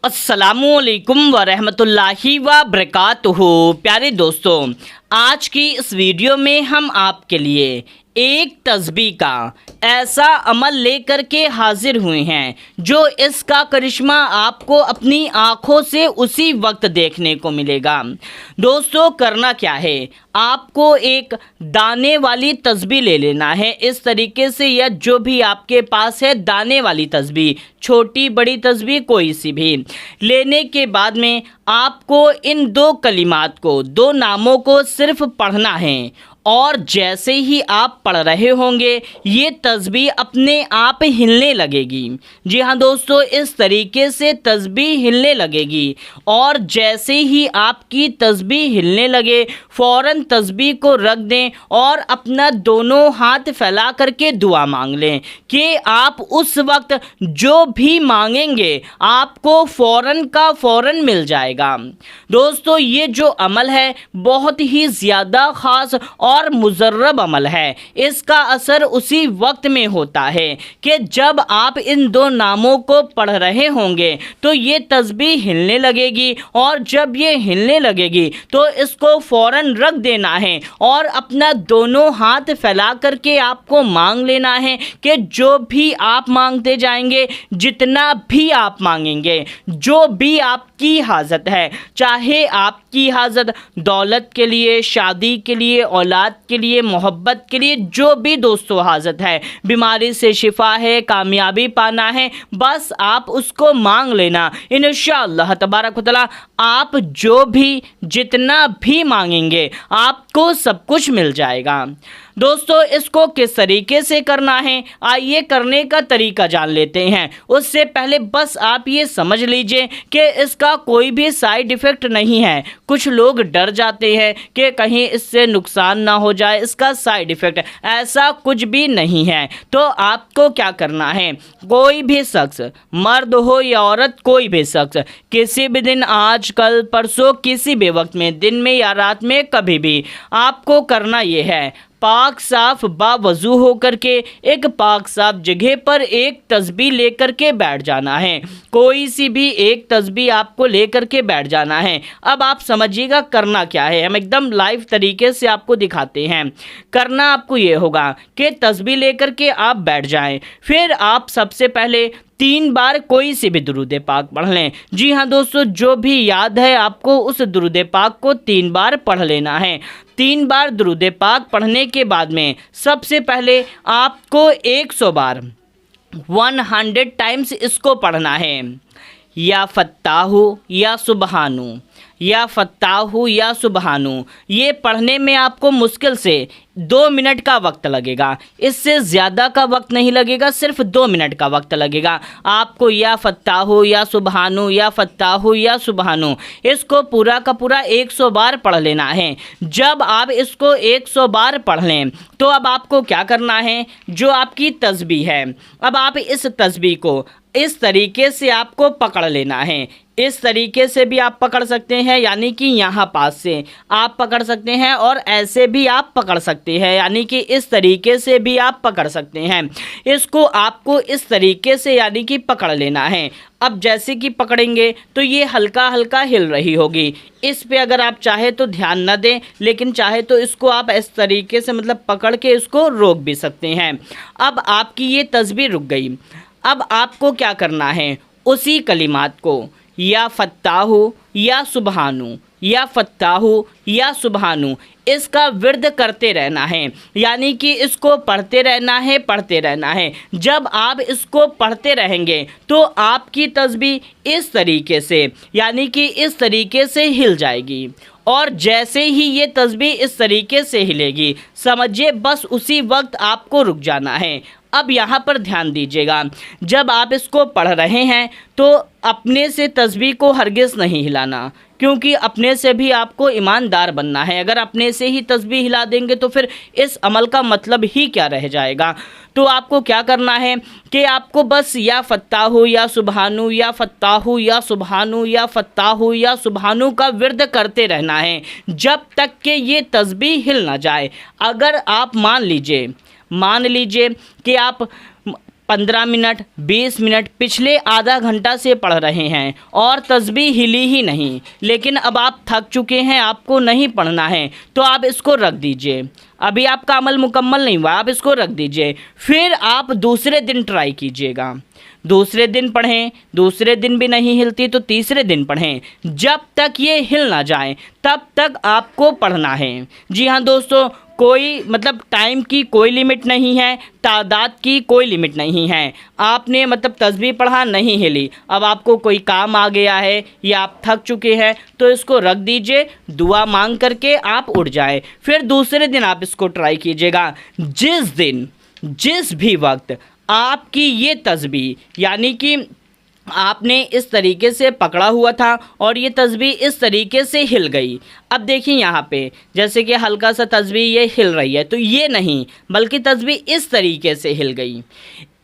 अस्सलाम वालेकुम वरहमतुल्लाहि वबरकातुहू। प्यारे दोस्तों, आज की इस वीडियो में हम आपके लिए एक तस्बीह का ऐसा अमल लेकर के हाजिर हुए हैं जो इसका करिश्मा आपको अपनी आँखों से उसी वक्त देखने को मिलेगा। दोस्तों, करना क्या है, आपको एक दाने वाली तस्बीह ले लेना है इस तरीके से, या जो भी आपके पास है दाने वाली तस्बीह, छोटी बड़ी तस्बीह कोई सी भी लेने के बाद में आपको इन दो कलिमात को, दो नामों को सिर्फ पढ़ना है। और जैसे ही आप पढ़ रहे होंगे ये तस्बीह अपने आप हिलने लगेगी। जी हाँ दोस्तों, इस तरीके से तस्बीह हिलने लगेगी और जैसे ही आपकी तस्बीह हिलने लगे फ़ौरन तस्बीह को रख दें और अपना दोनों हाथ फैला करके दुआ मांग लें कि आप उस वक्त जो भी मांगेंगे आपको फ़ौरन का फ़ौरन मिल जाएगा। दोस्तों, ये जो अमल है बहुत ही ज़्यादा ख़ास और मुजर्रब अमल है। इसका असर उसी वक्त में होता है कि जब आप इन दो नामों को पढ़ रहे होंगे तो ये तस्बीह हिलने लगेगी और जब ये हिलने लगेगी तो इसको फ़ौरन रख देना है और अपना दोनों हाथ फैला करके आपको मांग लेना है कि जो भी आप मांगते जाएंगे, जितना भी आप मांगेंगे, जो भी आपकी हाजत है, चाहे आपकी हाजत दौलत के लिए, शादी के लिए, औलाद के लिए, मोहब्बत के लिए, जो भी दोस्तों हाजत है, बीमारी से शिफा है, कामयाबी पाना है, बस आप उसको मांग लेना। इंशाअल्लाह तबारक व तआला आप जो भी जितना भी मांगेंगे आपको सब कुछ मिल जाएगा। दोस्तों, इसको किस तरीके से करना है, आइए करने का तरीका जान लेते हैं। उससे पहले बस आप ये समझ लीजिए कि इसका कोई भी साइड इफ़ेक्ट नहीं है। कुछ लोग डर जाते हैं कि कहीं इससे नुकसान ना हो जाए, इसका साइड इफ़ेक्ट, ऐसा कुछ भी नहीं है। तो आपको क्या करना है, कोई भी शख्स, मर्द हो या औरत, कोई भी शख्स किसी भी दिन, आज कल परसों, किसी भी वक्त में, दिन में या रात में, कभी भी आपको करना ये है, पाक साफ बावजू हो करके एक पाक साफ जगह पर एक तस्बीह लेकर के बैठ जाना है। कोई सी भी एक तस्बीह आपको लेकर के बैठ जाना है। अब आप समझिएगा करना क्या है, हम एकदम लाइव तरीके से आपको दिखाते हैं। करना आपको ये होगा कि तस्बीह लेकर के आप बैठ जाएं, फिर आप सबसे पहले 3 बार कोई सी भी दुरूद पाक पढ़ लें। जी हाँ दोस्तों, जो भी याद है आपको उस दुरूद पाक को 3 बार पढ़ लेना है। 3 बार दुरूद पाक पढ़ने के बाद में सबसे पहले आपको 100 बार 100 टाइम्स इसको पढ़ना है। या फत्ताहु या सुबहानु, या फत्ताहु या सुबहानु। ये पढ़ने में आपको मुश्किल से 2 मिनट का वक्त लगेगा, इससे ज़्यादा का वक्त नहीं लगेगा, सिर्फ 2 मिनट का वक्त लगेगा। आपको या फत्ताहु या सुबहानु, या फत्ताहु या सुबहानु, इसको पूरा का पूरा 100 बार पढ़ लेना है। जब आप इसको 100 बार पढ़ लें तो अब आपको क्या करना है, जो आपकी तस्बीह है, अब आप इस तस्बीह को इस तरीके से आपको पकड़ लेना है। इस तरीके से भी आप पकड़ सकते हैं, यानी कि यहाँ पास से आप पकड़ सकते हैं, और ऐसे भी आप पकड़ सकते हैं, यानी कि इस तरीके से भी आप पकड़ सकते हैं। इसको आपको इस तरीके से यानी कि पकड़ लेना है। अब जैसे कि पकड़ेंगे तो ये हल्का हल्का हिल रही होगी। इस पे अगर आप चाहे तो ध्यान न दें, लेकिन चाहे तो इसको आप इस तरीके से मतलब पकड़ के इसको रोक भी सकते हैं। अब आपकी ये तस्बीह रुक गई। अब आपको क्या करना है, उसी कलिमात को, या फत्ताहु या सुबहानु, या फत्ताहु या सुबहानु, इसका विर्द करते रहना है, यानी कि इसको पढ़ते रहना है, पढ़ते रहना है। जब आप इसको पढ़ते रहेंगे तो आपकी तस्बीह इस तरीके से, यानी कि इस तरीके से हिल जाएगी। और जैसे ही ये तस्बीह इस तरीके से हिलेगी, समझिए बस उसी वक्त आपको रुक जाना है। अब यहाँ पर ध्यान दीजिएगा, जब आप इसको पढ़ रहे हैं तो अपने से तस्बीह को हरगिज़ नहीं हिलाना, क्योंकि अपने से भी आपको ईमानदार बनना है। अगर अपने से ही तस्बीह हिला देंगे तो फिर इस अमल का मतलब ही क्या रह जाएगा। तो आपको क्या करना है कि आपको बस या फत्ताहु या सुबहानु, या फत्ताहु या सुबहानु, या फत्ताहु या सुबहानु का विर्द करते रहना है जब तक कि ये तस्बीह हिल ना जाए। अगर आप मान लीजिए कि आप 15 منٹ 20 منٹ پچھلے آدھا گھنٹہ سے پڑھ رہے ہیں اور تسبیح ہلی ہی نہیں، لیکن اب آپ تھک چکے ہیں، آپ کو نہیں پڑھنا ہے، تو آپ اس کو رکھ دیجئے۔ ابھی آپ کا عمل مکمل نہیں ہوا، آپ اس کو رکھ دیجئے، پھر آپ دوسرے دن ٹرائی کیجئے گا، دوسرے دن پڑھیں، دوسرے دن بھی نہیں ہلتی تو تیسرے دن پڑھیں، جب تک یہ ہل نہ جائیں تب تک آپ کو پڑھنا ہے۔ جی ہاں دوستو، کوئی ٹائم کی کوئی لمٹ نہیں ہے، تعداد کی کوئی لمٹ نہیں ہے۔ آپ نے تسبیح پڑھا، نہیں ہلی، اب آپ کو کوئی کام آ گیا ہے یا آپ تھک چکے ہیں تو اس کو رکھ دیجئے، دعا مانگ کر کے آپ اٹھ جائیں، پھر دوسرے دن آپ اس کو ٹرائی کیجئے گا۔ جس دن جس بھی وقت آپ کی یہ تسبیح یعنی کہ آپ نے اس طریقے سے پکڑا ہوا تھا اور یہ تسبیح اس طریقے سے ہل گئی، اب دیکھیں یہاں پہ جیسے کہ ہلکا سا تسبیح یہ ہل رہی ہے، تو یہ نہیں بلکہ تسبیح اس طریقے سے ہل گئی۔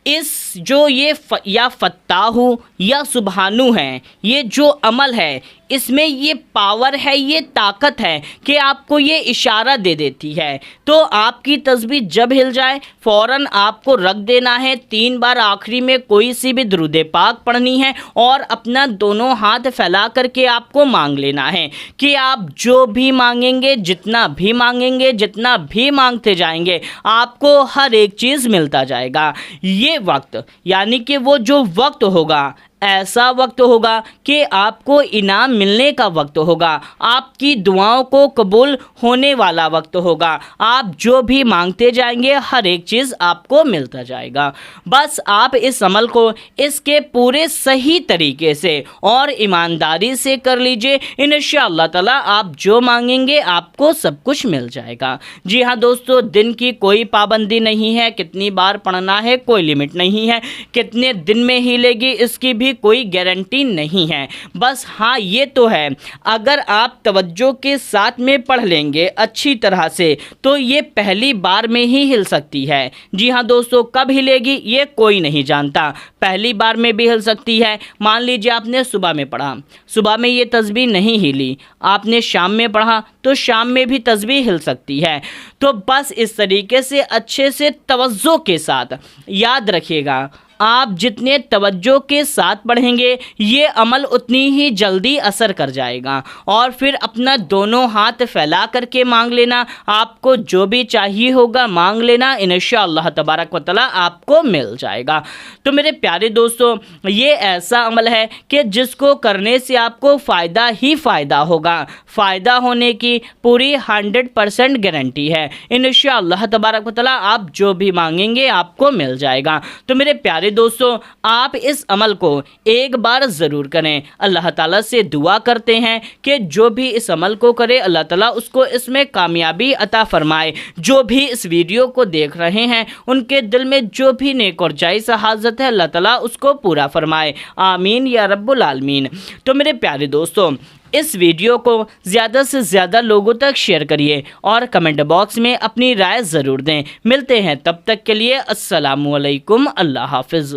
اس جو یہ یا فتاحو یا سبحانو ہے، یہ جو عمل ہے اس میں یہ پاور ہے، یہ طاقت ہے کہ آپ کو یہ اشارہ دے دیتی ہے۔ تو آپ کی تسبیح جب ہل جائے فوراً آپ کو رکھ دینا ہے، 3 بار آخری میں کوئی سی بھی درود پاک پڑھنی ہے اور اپنا دونوں ہاتھ پھیلا کر کے آپ کو مانگ لینا ہے کہ آپ جو بھی مانگیں گے، جتنا بھی مانگیں گے، جتنا بھی مانگتے جائیں گے، آپ کو ہر ایک چیز ملتا جائے گا۔ یہ وقت یعنی کہ وہ جو وقت ہوگا ایسا وقت ہوگا کہ آپ کو انعام ملنے کا وقت ہوگا، آپ کی دعاؤں کو قبول ہونے والا وقت ہوگا، آپ جو بھی مانگتے جائیں گے ہر ایک چیز آپ کو ملتا جائے گا۔ بس آپ اس عمل کو اس کے پورے صحیح طریقے سے اور ایمانداری سے کر لیجئے، انشاءاللہ تعالی آپ جو مانگیں گے آپ کو سب کچھ مل جائے گا۔ جی ہاں دوستو، دن کی کوئی پابندی نہیں ہے، کتنی بار پڑھنا ہے کوئی لمٹ نہیں ہے، کتنے دن میں ہلے گی اس کی بھی کوئی گارنٹی نہیں ہے۔ بس ہاں یہ تو ہے، اگر آپ توجہ کے ساتھ میں پڑھ لیں گے اچھی طرح سے تو یہ پہلی بار میں ہی ہل سکتی ہے۔ جی ہاں دوستو، کب ہلے گی یہ کوئی نہیں جانتا، پہلی بار میں بھی ہل سکتی ہے۔ مان لیجیے آپ نے صبح میں پڑھا، صبح میں یہ تسبیح نہیں ہلی، آپ نے شام میں پڑھا تو شام میں بھی تسبیح ہل سکتی ہے۔ تو بس اس طریقے سے اچھے سے توجہ کے ساتھ یاد رکھیے گا، آپ جتنے توجہ کے ساتھ پڑھیں گے یہ عمل اتنی ہی جلدی اثر کر جائے گا، اور پھر اپنا دونوں ہاتھ پھیلا کر کے مانگ لینا، آپ کو جو بھی چاہیے ہوگا مانگ لینا، انشاءاللہ تبارک و تعالی آپ کو مل جائے گا۔ تو میرے پیارے دوستو، یہ ایسا عمل ہے کہ جس کو کرنے سے آپ کو فائدہ ہی فائدہ ہوگا، فائدہ ہونے کی پوری 100% گارنٹی ہے، انشاءاللہ تبارک و تعالی آپ جو بھی مانگیں گے آپ کو مل جائے گا۔ تو میرے پیارے دوستو، آپ اس عمل کو ایک بار ضرور کریں۔ اللہ تعالیٰ سے دعا کرتے ہیں کہ جو بھی اس عمل کو کرے اللہ تعالیٰ اس کو اس میں کامیابی عطا فرمائے۔ جو بھی اس ویڈیو کو دیکھ رہے ہیں ان کے دل میں جو بھی نیک اور جائز حاجت ہے اللہ تعالیٰ اس کو پورا فرمائے، آمین یا رب العالمین۔ تو میرے پیارے دوستو، اس ویڈیو کو زیادہ سے زیادہ لوگوں تک شیئر کریے اور کمنٹ باکس میں اپنی رائے ضرور دیں۔ ملتے ہیں تب تک کے لیے، السلام علیکم، اللہ حافظ۔